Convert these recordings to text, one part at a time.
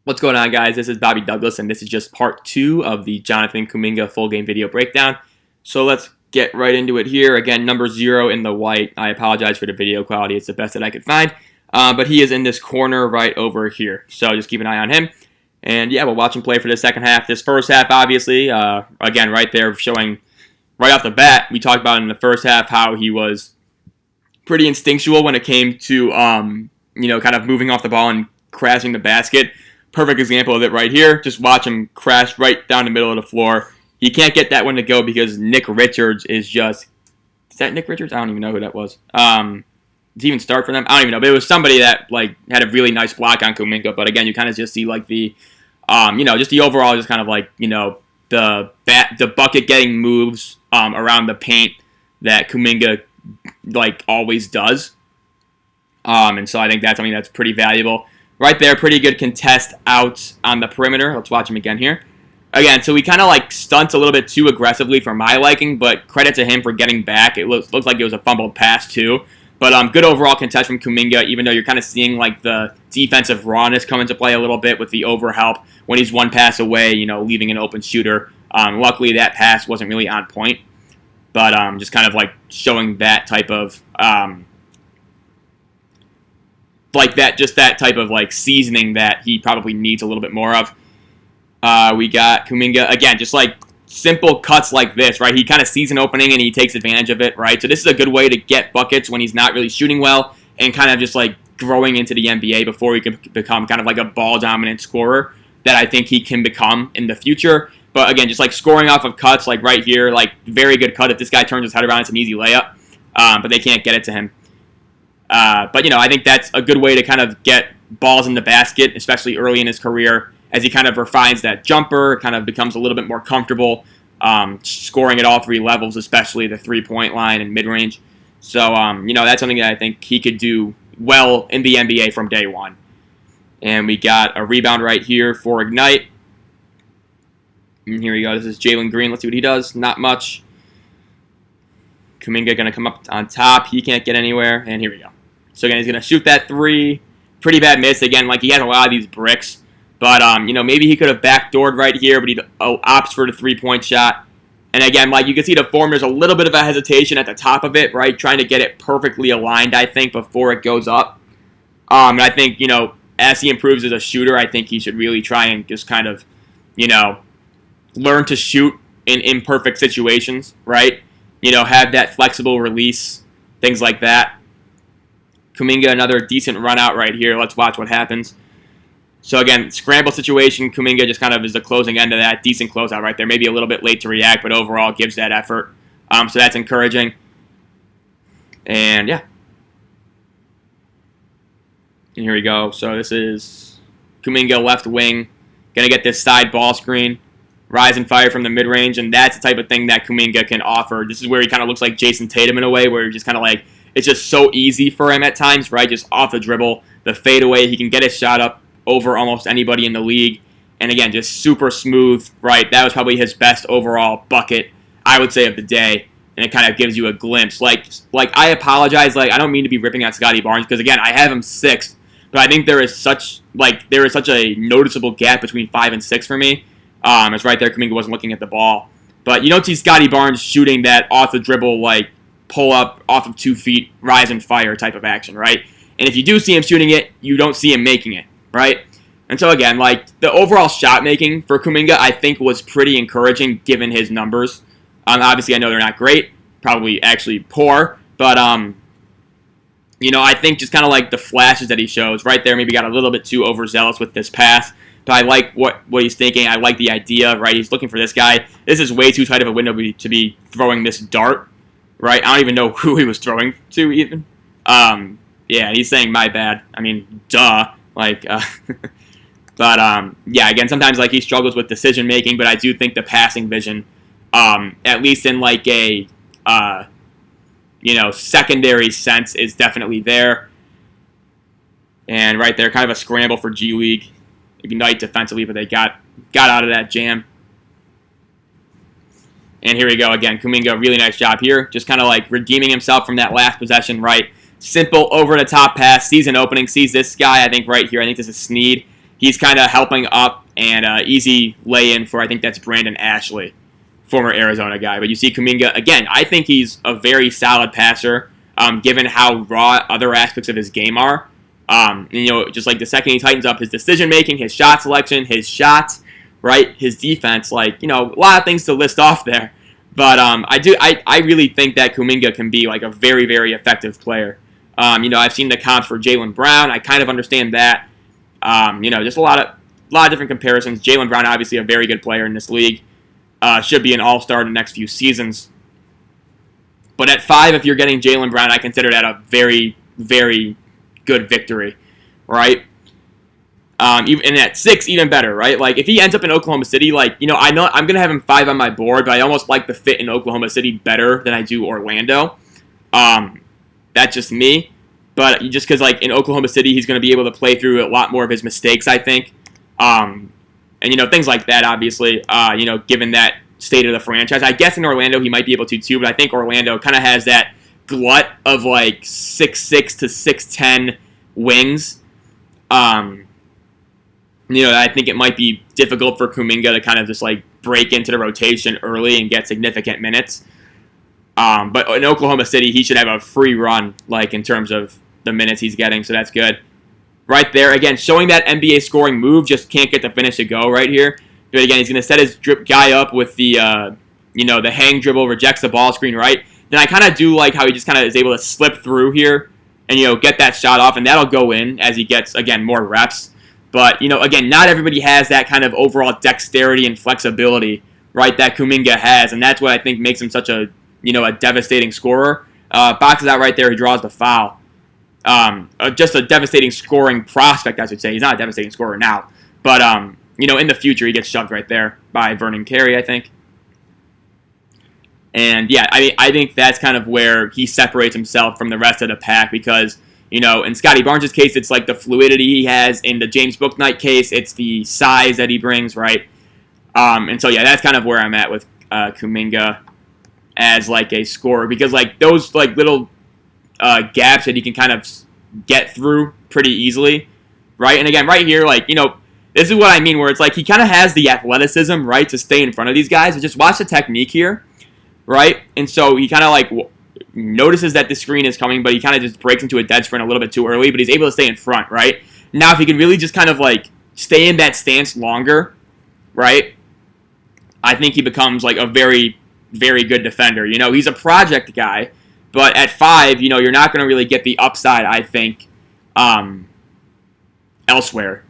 What's going on, guys? This is Bobby Douglas, and this is just part 2 of the Jonathan Kuminga full game video breakdown. So let's get right into it here. Again, number 0 in the white. I apologize for the video quality. It's the best that I could find. But he is in this corner right over here. So just keep an eye on him. And yeah, we'll watch him play for the second half. This first half, obviously, again, right there showing right off the bat, we talked about in the first half how he was pretty instinctual when it came to, kind of moving off the ball and crashing the basket. Perfect example of it right here. Just watch him crash right down the middle of the floor. He can't get that one to go because Nick Richards is just... Is that Nick Richards? I don't even know who that was. Did he even start for them? I don't even know. But it was somebody that had a really nice block on Kuminga. But again, you kind of just see the, just the overall, just kind of the bucket getting moves around the paint that Kuminga always does. And so I think that's something that's pretty valuable. Right there, pretty good contest out on the perimeter. Let's watch him again here. Again, so he kind of stunts a little bit too aggressively for my liking, but credit to him for getting back. It looks like it was a fumbled pass too. But good overall contest from Kuminga, even though you're kind of seeing the defensive rawness come into play a little bit with the overhelp when he's one pass away, leaving an open shooter. Luckily, that pass wasn't really on point. But just kind of showing that type of... that type of seasoning that he probably needs a little bit more of. We got Kuminga again, just simple cuts like this, right? He kind of sees an opening and he takes advantage of it, right? So this is a good way to get buckets when he's not really shooting well and kind of just growing into the NBA before he can become kind of a ball dominant scorer that I think he can become in the future. But again, just scoring off of cuts right here, very good cut. If this guy turns his head around, it's an easy layup. But they can't get it to him. But I think that's a good way to kind of get balls in the basket, especially early in his career, as he kind of refines that jumper, kind of becomes a little bit more comfortable scoring at all three levels, especially the three-point line and mid-range. So, that's something that I think he could do well in the NBA from day one. And we got a rebound right here for Ignite. And here we go. This is Jalen Green. Let's see what he does. Not much. Kuminga going to come up on top. He can't get anywhere. And here we go. So again, he's going to shoot that three. Pretty bad miss. Again, he has a lot of these bricks. But, maybe he could have backdoored right here, but he opts for the three-point shot. And again, you can see the form, there's a little bit of a hesitation at the top of it, right? Trying to get it perfectly aligned, I think, before it goes up. And I think, as he improves as a shooter, I think he should really try and just kind of, learn to shoot in imperfect situations, right? Have that flexible release, things like that. Kuminga, another decent run out right here. Let's watch what happens. So again, scramble situation. Kuminga just kind of is the closing end of that. Decent closeout right there. Maybe a little bit late to react, but overall gives that effort. So that's encouraging. And yeah. And here we go. So this is Kuminga left wing. Going to get this side ball screen. Rise and fire from the mid-range, and that's the type of thing that Kuminga can offer. This is where he kind of looks like Jason Tatum in a way, where he just kind of it's just so easy for him at times, right? Just off the dribble, the fadeaway, he can get his shot up over almost anybody in the league. And again, just super smooth, right? That was probably his best overall bucket, I would say, of the day. And it kind of gives you a glimpse. I apologize, I don't mean to be ripping on Scotty Barnes, because again, I have him 6th, but I think there is such a noticeable gap between 5 and 6 for me. It's right there. Kuminga wasn't looking at the ball. But you don't see Scotty Barnes shooting that off the dribble, pull up off of 2 feet, rise and fire type of action, right? And if you do see him shooting it, you don't see him making it, right? And so again, the overall shot making for Kuminga, I think was pretty encouraging given his numbers. Obviously, I know they're not great, probably actually poor, but I think just kind of the flashes that he shows right there, maybe got a little bit too overzealous with this pass. But I like what he's thinking. I like the idea, right? He's looking for this guy. This is way too tight of a window to be throwing this dart, right? I don't even know who he was throwing to even. Yeah, he's saying my bad. I mean, duh. But yeah, again, sometimes he struggles with decision making, but I do think the passing vision, at least in a secondary sense, is definitely there. And right there, kind of a scramble for G League. Ignite defensively, but they got out of that jam. And here we go again. Kuminga, really nice job here. Just kind of redeeming himself from that last possession, right? Simple over-the-top pass. Sees an opening, sees this guy, I think, right here. I think this is Snead. he's kind of helping up, and easy lay-in for, I think that's Brandon Ashley, former Arizona guy. But you see Kuminga, again, I think he's a very solid passer, given how raw other aspects of his game are. Just like the second he tightens up his decision-making, his shot selection, his shots, right, his defense, a lot of things to list off there. But I really think that Kuminga can be like a very, very effective player. I've seen the comps for Jaylen Brown. I kind of understand that. Just a lot of different comparisons. Jaylen Brown, obviously a very good player in this league. Should be an all-star in the next few seasons. But at 5, if you're getting Jaylen Brown, I consider that a very, very good victory, right? And at 6, even better, right? Like, if he ends up in Oklahoma City, I know I'm going to have him 5 on my board, but I almost like the fit in Oklahoma City better than I do Orlando. That's just me. But just because, in Oklahoma City, he's going to be able to play through a lot more of his mistakes, I think. And, things like that, obviously, given that state of the franchise. I guess in Orlando he might be able to, too, but I think Orlando kind of has that glut of, 6'6" to 6'10" wings. I think it might be difficult for Kuminga to kind of just, break into the rotation early and get significant minutes. But in Oklahoma City, he should have a free run, in terms of the minutes he's getting, so that's good. Right there, again, showing that NBA scoring move, just can't get the finish to go right here. But again, he's going to set his drip guy up with the, the hang dribble, rejects the ball screen, right? Then I kind of do like how he just kind of is able to slip through here and, get that shot off, and that'll go in as he gets, again, more reps. But, again, not everybody has that kind of overall dexterity and flexibility, right, that Kuminga has, and that's what I think makes him such a devastating scorer. Boxes out right there, he draws the foul. Just a devastating scoring prospect, I should say. He's not a devastating scorer now. But, in the future, he gets shoved right there by Vernon Carey, I think. And, yeah, I think that's kind of where he separates himself from the rest of the pack because, in Scotty Barnes' case, it's the fluidity he has. In the James Bouknight case, it's the size that he brings, right? And so, yeah, that's kind of where I'm at with Kuminga as, a scorer because, those, little gaps that he can kind of get through pretty easily, right? And, again, right here, this is what I mean where it's he kind of has the athleticism, right, to stay in front of these guys. But just watch the technique here, right? And so he kind of, notices that the screen is coming, but he kind of just breaks into a dead sprint a little bit too early, but he's able to stay in front, right? Now, if he can really just kind of, stay in that stance longer, right, I think he becomes, a very, very good defender. He's a project guy, but at 5, you're not going to really get the upside, I think, elsewhere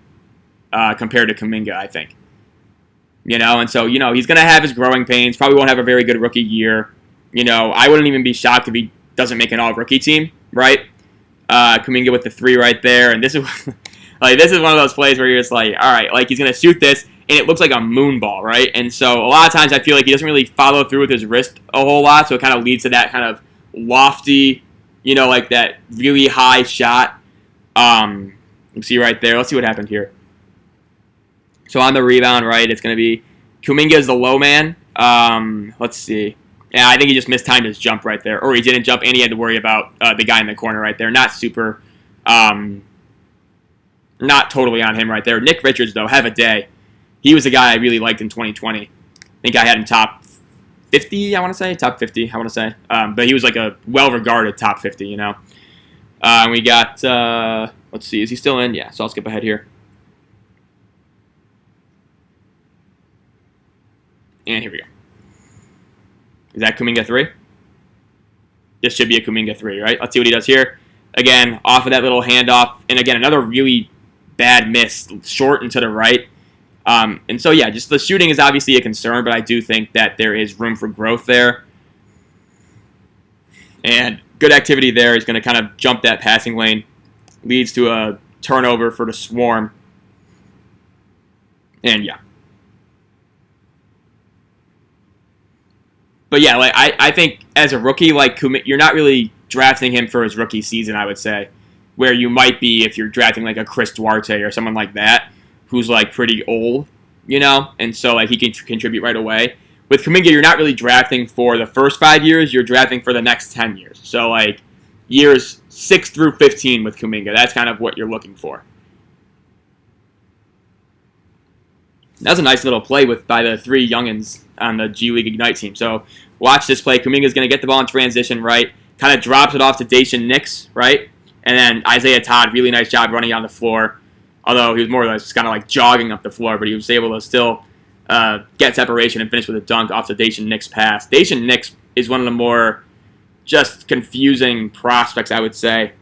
compared to Kuminga, I think. And so, he's going to have his growing pains, probably won't have a very good rookie year. I wouldn't even be shocked if he doesn't make an all-rookie team, right? Kuminga with the 3 right there, and this is this is one of those plays where you're just all right, he's going to shoot this, and it looks like a moon ball, right? And so a lot of times I feel like he doesn't really follow through with his wrist a whole lot, so it kind of leads to that kind of lofty, that really high shot. You see right there. Let's see what happened here. So on the rebound, right, it's going to be Kuminga is the low man. Let's see. Yeah, I think he just mistimed his jump right there. Or he didn't jump, and he had to worry about the guy in the corner right there. Not super, not totally on him right there. Nick Richards, though, have a day. He was a guy I really liked in 2020. I think I had him top 50, I want to say. Top 50, I want to say. But he was a well-regarded top 50, we got, let's see, is he still in? Yeah, so I'll skip ahead here. And here we go. Is that Kuminga 3? This should be a Kuminga 3, right? Let's see what he does here. Again, off of that little handoff. And again, another really bad miss, short and to the right. And so, yeah, just the shooting is obviously a concern, but I do think that there is room for growth there. And good activity there. He's going to kind of jump that passing lane. Leads to a turnover for the Swarm. And, yeah. But yeah, I think as a rookie, you're not really drafting him for his rookie season, I would say, where you might be if you're drafting a Chris Duarte or someone like that, who's pretty old, and so he can contribute right away. With Kuminga, you're not really drafting for the first 5 years, you're drafting for the next 10 years. So years 6 through 15 with Kuminga, that's kind of what you're looking for. That was a nice little play by the three youngins on the G League Ignite team. So watch this play. Kuminga's going to get the ball in transition, right? Kind of drops it off to Dacian Nix, right? And then Isaiah Todd, really nice job running on the floor. Although he was more or less just kind of like jogging up the floor, but he was able to still get separation and finish with a dunk off the Dacian Nix pass. Dacian Nix is one of the more just confusing prospects, I would say.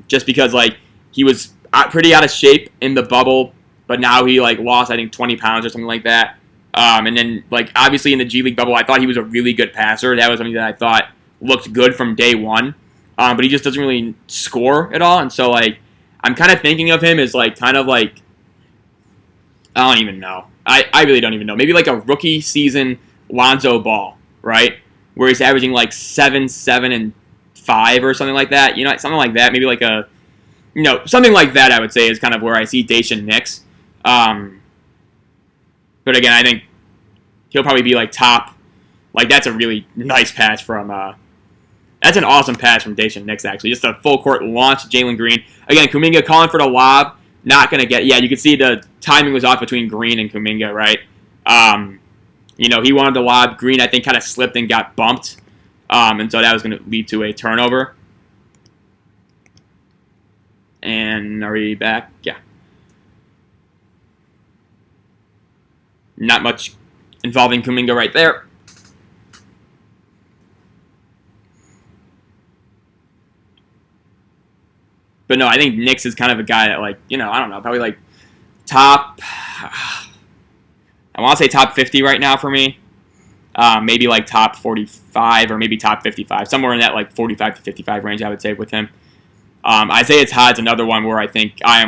Just because like he was pretty out of shape in the bubble, but now he like lost, I think, 20 pounds or something like that. And then like obviously in the G League bubble, I thought he was a really good passer. That was something that I thought looked good from day one. But he just doesn't really score at all. And so like I'm kind of thinking of him as like kind of like, I don't even know. I really don't even know. Maybe like a rookie season Lonzo Ball, right? Where he's averaging like 7, 7, and 5 or something like that. You know, something like that. Maybe like a, you know, something like that I would say is kind of where I see Dacian Nix. But again, I think he'll probably be like top. Like that's a really nice pass from, that's an awesome pass from Dacian Nix actually. Just a full court launch to Jalen Green. Again, Kuminga calling for the lob. Not going to get, yeah, you can see the timing was off between Green and Kuminga, right? You know, he wanted the lob. Green, I think, kind of slipped and got bumped. And so that was going to lead to a turnover. And are we back? Yeah. Not much involving Kuminga right there. But no, I think Nix is kind of a guy that, like, you know, I don't know, probably like top, I want to say top 50 right now for me. Maybe like top 45 or maybe top 55. Somewhere in that like 45 to 55 range, I would say, with him. Isaiah Todd's another one where I think I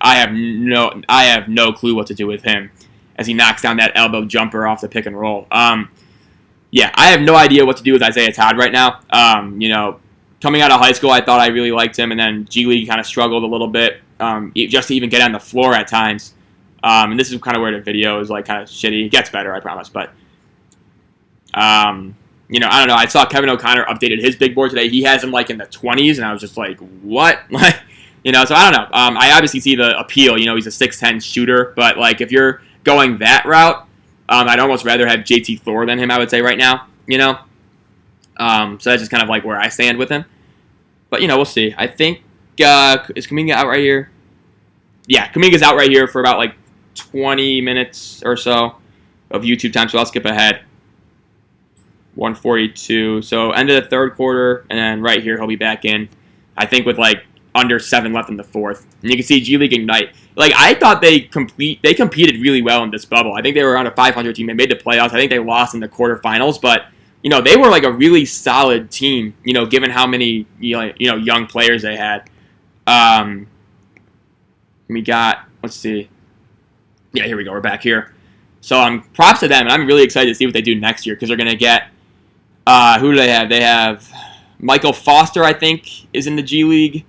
have no clue what to do with him as he knocks down that elbow jumper off the pick and roll. Yeah, I have no idea what to do with Isaiah Todd right now. You know, coming out of high school, I thought I really liked him, and then G League kind of struggled a little bit just to even get on the floor at times. And this is kind of where the video is like kind of shitty. It gets better, I promise. But, you know, I don't know. I saw Kevin O'Connor updated his big board today. He has him like in the 20s, and I was just like, what? Like, you know, so I don't know. I obviously see the appeal. You know, he's a 6'10 shooter, but like if you're going that route, I'd almost rather have JT Thor than him, I would say right now, you know. So that's just kind of like where I stand with him. But, you know, we'll see. I think, is Kuminga out right here? Yeah, Kuminga's out right here for about like 20 minutes or so of YouTube time, so I'll skip ahead. 142. So end of the third quarter, and then right here he'll be back in, I think with like under 7 left in the fourth. And you can see G League Ignite. Like, I thought they competed really well in this bubble. I think they were around a 500 team. They made the playoffs. I think they lost in the quarterfinals, but you know, they were like a really solid team, you know, given how many, you know, young players they had. We got, let's see. Yeah, here we go. We're back here. So props to them, and I'm really excited to see what they do next year because they're going to get, who do they have? They have Michael Foster, I think, is in the G League.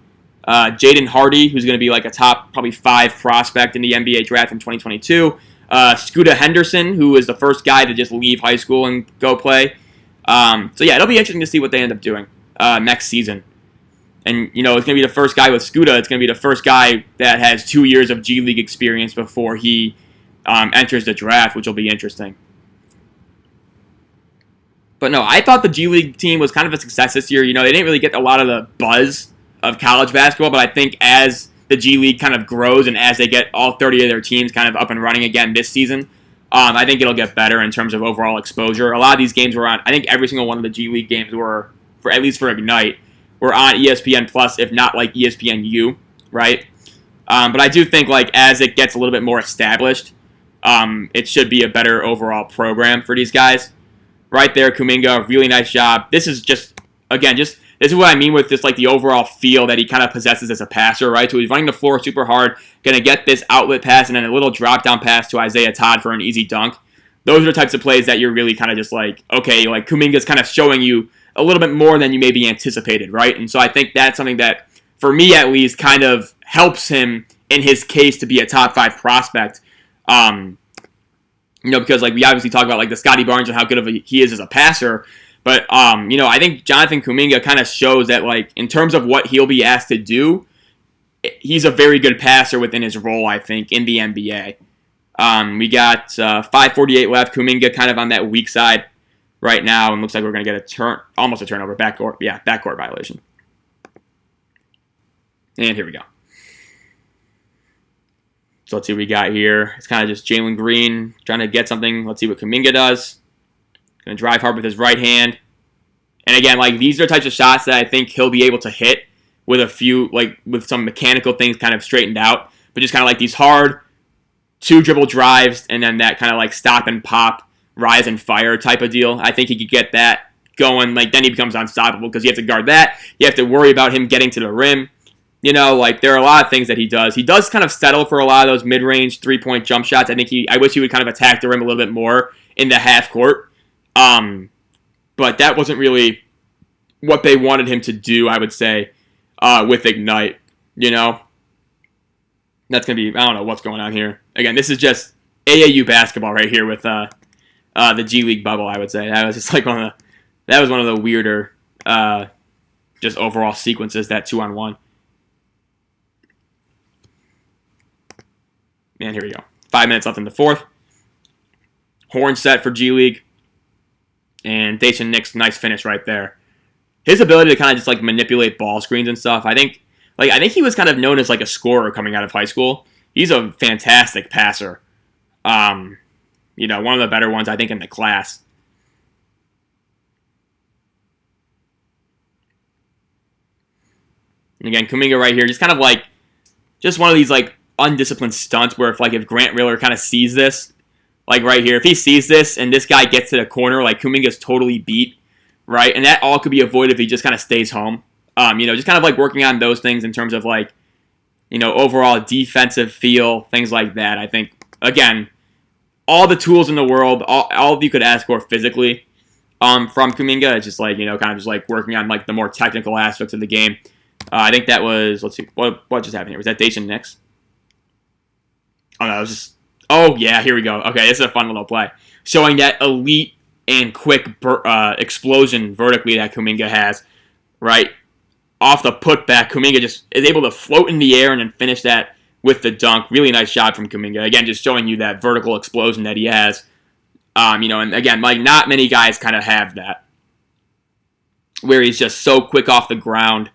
Jaden Hardy, who's going to be like a top probably 5 prospect in the NBA draft in 2022. Scooter Henderson, who is the first guy to just leave high school and go play. So yeah, it'll be interesting to see what they end up doing next season. And, you know, it's going to be the first guy with Scooter. It's going to be the first guy that has 2 years of G League experience before he enters the draft, which will be interesting. But no, I thought the G League team was kind of a success this year. You know, they didn't really get a lot of the buzz of college basketball, but I think as the G League kind of grows and as they get all 30 of their teams kind of up and running again this season, I think it'll get better in terms of overall exposure. A lot of these games were on, I think every single one of the G League games were, for at least for Ignite, were on ESPN Plus, if not like ESPNU, right? But I do think like as it gets a little bit more established, it should be a better overall program for these guys. Right there, Kuminga, really nice job. This is just, again, this is what I mean with just like the overall feel that he kind of possesses as a passer, right? So he's running the floor super hard, going to get this outlet pass and then a little drop down pass to Isaiah Todd for an easy dunk. Those are the types of plays that you're really kind of just like, okay, like Kuminga's kind of showing you a little bit more than you maybe anticipated, right? And so I think that's something that, for me at least, kind of helps him in his case to be a top 5 prospect. You know, because like we obviously talk about like the Scotty Barnes and how good of he is as a passer, but you know, I think Jonathan Kuminga kind of shows that like in terms of what he'll be asked to do, he's a very good passer within his role, I think, in the NBA. We got 5:48 left. Kuminga kind of on that weak side right now, and looks like we're going to get almost a turnover, backcourt violation. And here we go. So let's see what we got here. It's kind of just Jalen Green trying to get something. Let's see what Kuminga does. Going to drive hard with his right hand. And again, like, these are types of shots that I think he'll be able to hit with with some mechanical things kind of straightened out. But just kind of like these hard 2-dribble drives and then that kind of like stop and pop, rise and fire type of deal. I think he could get that going. Like, then he becomes unstoppable because you have to guard that. You have to worry about him getting to the rim. You know, like, there are a lot of things that he does. He does kind of settle for a lot of those mid-range 3-point jump shots. I wish he would kind of attack the rim a little bit more in the half court. But that wasn't really what they wanted him to do, I would say, with Ignite. You know? That's going to be, I don't know what's going on here. Again, this is just AAU basketball right here with the G League bubble, I would say. That was just like one of the weirder just overall sequences, that 2-on-1. And here we go. 5 minutes left in the fourth. Horn set for G League. And Dacian Nix, nice finish right there. His ability to kind of just like manipulate ball screens and stuff. I think he was kind of known as like a scorer coming out of high school. He's a fantastic passer. You know, one of the better ones I think in the class. And again, Kuminga right here, just kind of like just one of these like undisciplined stunts where if Grant Riller kind of sees this, like right here, if he sees this and this guy gets to the corner, like Kuminga's totally beat, right? And that all could be avoided if he just kind of stays home. You know, just kind of like working on those things in terms of like, you know, overall defensive feel, things like that. I think, again, all the tools in the world, all of you could ask for physically from Kuminga. It's just like, you know, kind of just like working on like the more technical aspects of the game. I think that was, let's see, what just happened here? Was that Dacian Nix? Oh, no, it was just, oh, yeah, here we go. Okay, this is a fun little play. Showing that elite and quick explosion vertically that Kuminga has, right? Off the putback, Kuminga just is able to float in the air and then finish that with the dunk. Really nice shot from Kuminga. Again, just showing you that vertical explosion that he has. You know, and again, like, not many guys kind of have that, where he's just so quick off the ground.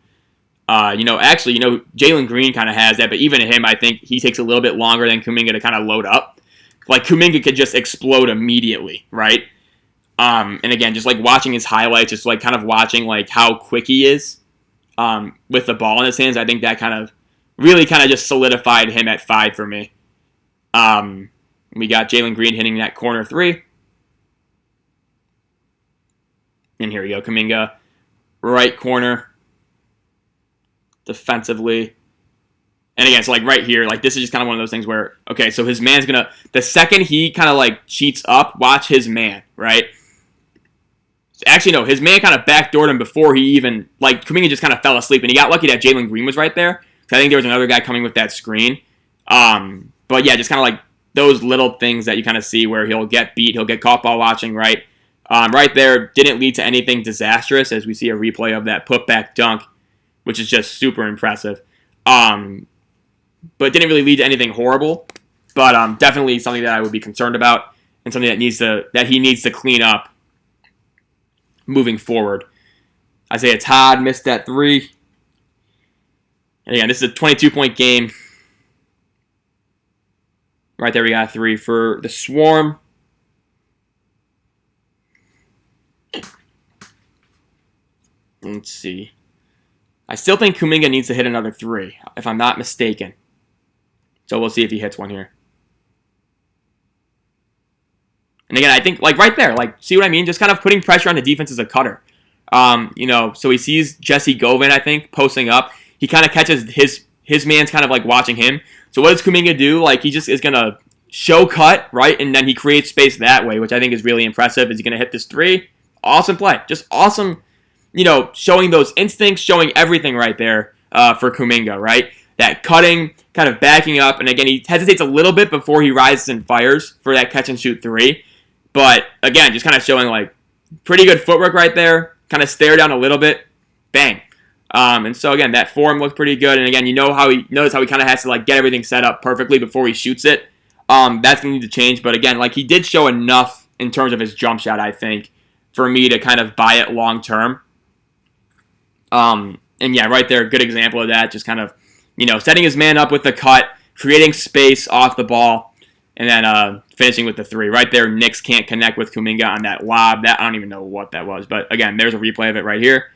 You know, actually, you know, Jalen Green kind of has that, but even him, I think he takes a little bit longer than Kuminga to kind of load up. Like, Kuminga could just explode immediately, right? And again, just like watching his highlights, just like kind of watching like how quick he is with the ball in his hands, I think that kind of really kind of just solidified him at 5 for me. We got Jalen Green hitting that corner 3. And here we go, Kuminga, right corner, defensively. And again, so like right here, like this is just kind of one of those things where, okay, so his man's gonna, the second he kind of like cheats up, watch his man, right? Actually, no, his man kind of backdoored him before he even, like, Kuminga just kind of fell asleep, and he got lucky that Jalen Green was right there. So I think there was another guy coming with that screen. But yeah, just kind of like those little things that you kind of see where he'll get beat, he'll get caught ball watching, right? Right there didn't lead to anything disastrous, as we see a replay of that putback dunk, which is just super impressive. But didn't really lead to anything horrible. But definitely something that I would be concerned about, and something that he needs to clean up moving forward. Isaiah Todd missed that 3. And again, this is a 22-point game. Right there, we got 3 for the Swarm. Let's see. I still think Kuminga needs to hit another 3, if I'm not mistaken. So we'll see if he hits one here. And again, I think, like, right there, like, see what I mean? Just kind of putting pressure on the defense as a cutter. You know, so he sees Jesse Govan, I think, posting up. He kind of catches his man's kind of, like, watching him. So what does Kuminga do? Like, he just is going to show cut, right? And then he creates space that way, which I think is really impressive. Is he going to hit this 3? Awesome play. Just awesome, you know, showing those instincts, showing everything right there for Kuminga, right? That cutting, kind of backing up. And again, he hesitates a little bit before he rises and fires for that catch and shoot 3. But again, just kind of showing like pretty good footwork right there. Kind of stare down a little bit. Bang. And so again, that form looked pretty good. And again, you know how he notice how he kind of has to like get everything set up perfectly before he shoots it. That's going to need to change. But again, like he did show enough in terms of his jump shot, I think, for me to kind of buy it long term. And yeah, right there, good example of that. Just kind of, setting his man up with the cut, creating space off the ball, and then finishing with the three. Right there, Knicks can't connect with Kuminga on that lob. That I don't even know what that was. But again, there's a replay of it right here.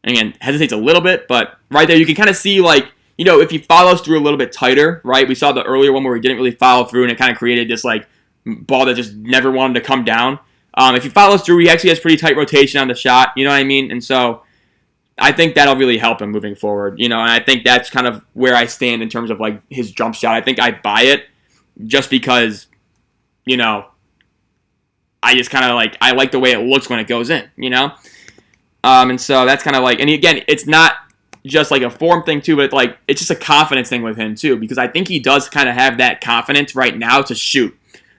And again, hesitates a little bit, but right there you can kind of see, like, if he follows through a little bit tighter, right? We saw the earlier one where he didn't really follow through, and it kind of created this, like, ball that just never wanted to come down. If he follows through, he actually has pretty tight rotation on the shot, you know what I mean? And so I think that'll really help him moving forward, and I think that's kind of where I stand in terms of, like, his jump shot. I think I buy it just because, I just kind of, like, I like the way it looks when it goes in, And so that's kind of like, and again, it's not just like a form thing too, but like it's just a confidence thing with him too, because I think he does kind of have that confidence right now to shoot,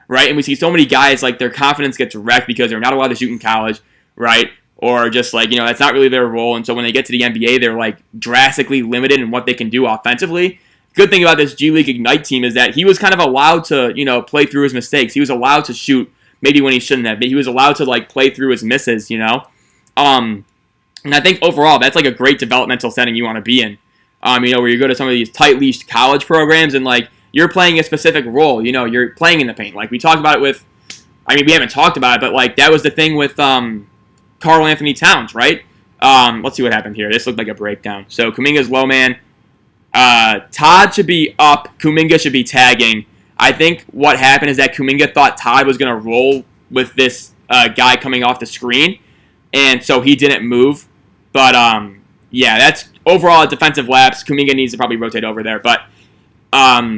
right? And we see so many guys, like, their confidence gets wrecked because they're not allowed to shoot in college, right? Or just like, that's not really their role. And so when they get to the NBA, they're like drastically limited in what they can do offensively. Good thing about this G League Ignite team is that he was kind of allowed to, play through his mistakes. He was allowed to shoot maybe when he shouldn't have, but he was allowed to, like, play through his misses, And I think overall, that's like a great developmental setting you want to be in. Where you go to some of these tight-leashed college programs and, like, you're playing a specific role. You're playing in the paint. Like, we talked about it with, we haven't talked about it, but, like, that was the thing with Karl Anthony Towns, right? Let's see what happened here. This looked like a breakdown. So, Kuminga's low man. Todd should be up. Kuminga should be tagging. I think what happened is that Kuminga thought Todd was going to roll with this guy coming off the screen, and so he didn't move. But, yeah, that's overall a defensive lapse. Kuminga needs to probably rotate over there. But, yeah,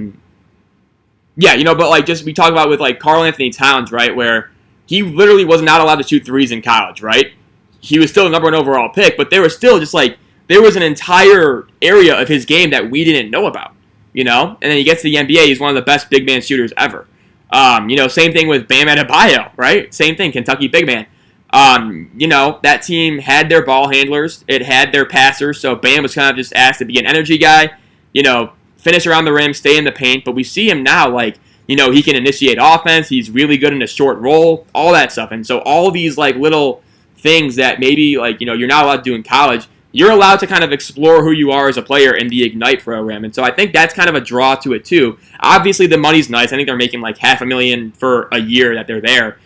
but, like, just we talk about with, like, Karl Anthony Towns, right, where he literally was not allowed to shoot threes in college, right? He was still the number one overall pick, but there was still just, like, there was an entire area of his game that we didn't know about, And then he gets to the NBA, he's one of the best big man shooters ever. Same thing with Bam Adebayo, right? Same thing, Kentucky big man. That team had their ball handlers. It had their passers. So Bam was kind of just asked to be an energy guy, finish around the rim, stay in the paint. But we see him now, like, he can initiate offense. He's really good in a short roll, all that stuff. And so all these, like, little things that maybe, like, you're not allowed to do in college, you're allowed to kind of explore who you are as a player in the Ignite program. And so I think that's kind of a draw to it too. Obviously the money's nice. I think they're making like $500,000 for a year that they're there.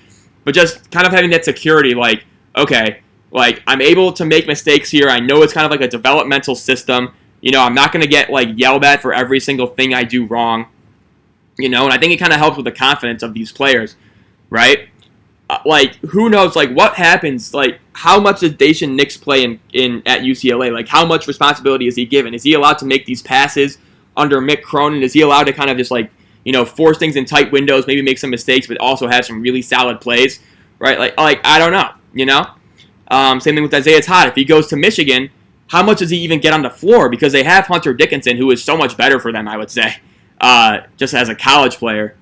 But just kind of having that security, like, okay, like, I'm able to make mistakes here. I know it's kind of like a developmental system. I'm not going to get, like, yelled at for every single thing I do wrong. And I think it kind of helps with the confidence of these players, right? Like, who knows, like, what happens, like, how much does Daishen Nix play in at UCLA? Like, how much responsibility is he given? Is he allowed to make these passes under Mick Cronin? Is he allowed to kind of just, like, force things in tight windows, maybe make some mistakes, but also have some really solid plays, right? Like I don't know, Same thing with Isaiah Todd. If he goes to Michigan, how much does he even get on the floor? Because they have Hunter Dickinson, who is so much better for them, I would say, just as a college player.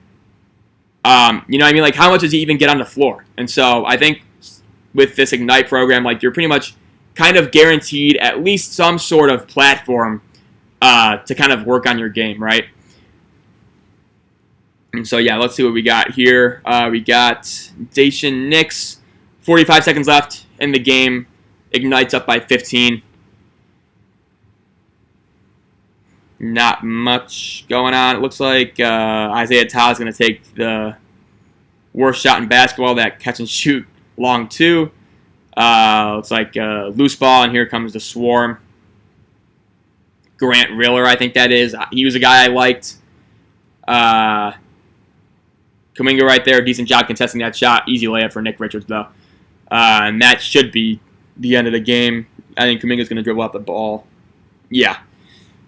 Like, how much does he even get on the floor? And so I think with this Ignite program, like, you're pretty much kind of guaranteed at least some sort of platform to kind of work on your game, right? And so, yeah, let's see what we got here. We got Daishen Nix, 45 seconds left in the game. Ignite's up by 15. Not much going on. It looks like Isaiah Todd's going to take the worst shot in basketball, that catch and shoot long two. Looks like loose ball, and here comes the swarm. Grant Riller, I think that is. He was a guy I liked. Kuminga right there, decent job contesting that shot. Easy layup for Nick Richards, though. And that should be the end of the game. I think Kuminga's going to dribble out the ball. Yeah.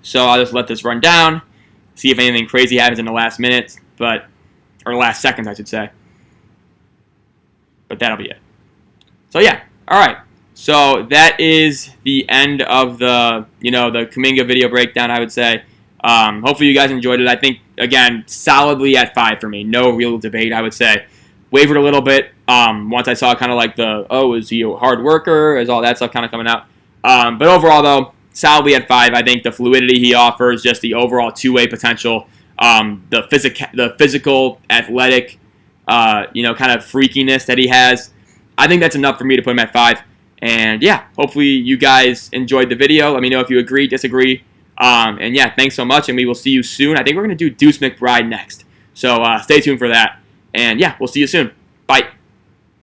So I'll just let this run down, see if anything crazy happens in the last minutes, or last seconds, I should say. But that'll be it. So, yeah. All right. So that is the end of the Kuminga video breakdown, I would say. Hopefully you guys enjoyed it. I think, again, solidly at 5 for me. No real debate, I would say. Wavered a little bit once I saw kind of like is he a hard worker? Is all that stuff kind of coming out? But overall, though, solidly at 5. I think the fluidity he offers, just the overall two-way potential, the physical, athletic, kind of freakiness that he has. I think that's enough for me to put him at 5. And yeah, hopefully you guys enjoyed the video. Let me know if you agree, disagree. And yeah, thanks so much, and we will see you soon. I think we're going to do Deuce McBride next. So stay tuned for that. And yeah, we'll see you soon. Bye.